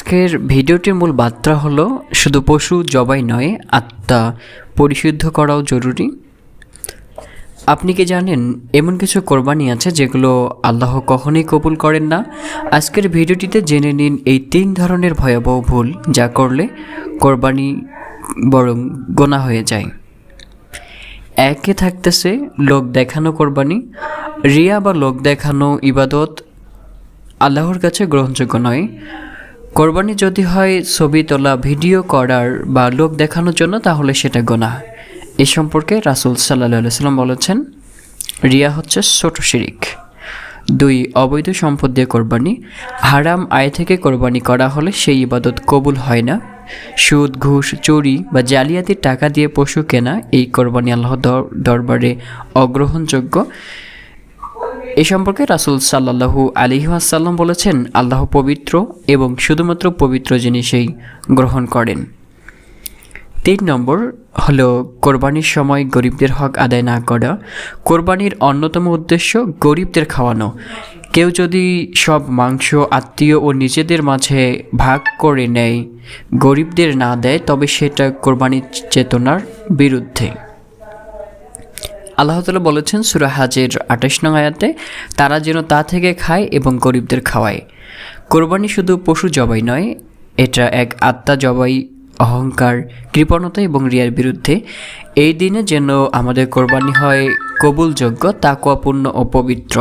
আজকের ভিডিওটির মূল বার্তা হলো শুধু পশু জবাই নয়, আত্মা পরিশুদ্ধ করাও জরুরি। আপনি কি জানেন এমন কিছু কোরবানি আছে যেগুলো আল্লাহ কখনোই কবুল করেন না? আজকের ভিডিওটিতে জেনে নিন এই 3 ধরনের ভয়াবহ ভুল যা করলে কোরবানি বরং গোনা হয়ে যায়। একে থাকতেছে লোক দেখানো কোরবানি। রিয়া বা লোক দেখানো ইবাদত আল্লাহর কাছে গ্রহণযোগ্য নয়। কোরবানি যদি হয় ছবি তোলা, ভিডিও করার বা লোক দেখানোর জন্য, তাহলে সেটা গোনাহ। এ সম্পর্কে রাসূল সাল্লাল্লাহু আলাইহি ওয়াসাল্লাম বলেছেন, রিয়া হচ্ছে ছোট শিরিক। 2, অবৈধ সম্পদ দিয়ে কোরবানি। হারাম আয় থেকে কোরবানি করা হলে সেই ইবাদত কবুল হয় না। সুদ, ঘুষ, চুরি বা জালিয়াতির টাকা দিয়ে পশু কেনা, এই কোরবানি আল্লাহর দরবারে অগ্রহণযোগ্য। এ সম্পর্কে রাসূল সাল্লাল্লাহু আলাইহি ওয়াসাল্লাম বলেছেন, আল্লাহ পবিত্র এবং শুধুমাত্র পবিত্র জিনিসই গ্রহণ করেন। 3 নম্বর হলো কোরবানির সময় গরিবদের হক আদায় না করা। কোরবানির অন্যতম উদ্দেশ্য গরিবদের খাওয়ানো। কেউ যদি সব মাংস আত্মীয় ও নিজেদের মাঝে ভাগ করে নেয়, গরিবদের না দেয়, তবে সেটা কোরবানির চেতনার বিরুদ্ধে। আল্লাহ তাআলা বলেছেন সূরা হাজের 28 নং আয়াতে, তারা যেন তা থেকে খায় এবং গরিবদের খাওয়ায়। কোরবানি শুধু পশু জবাই নয়, এটা এক আত্মা জবাই, অহংকার, কৃপণতা এবং রিয়ার বিরুদ্ধে। এই দিনে যেন আমাদের কোরবানি হয় কবুলযোগ্য, তাকওয়াপূর্ণ ও পবিত্র।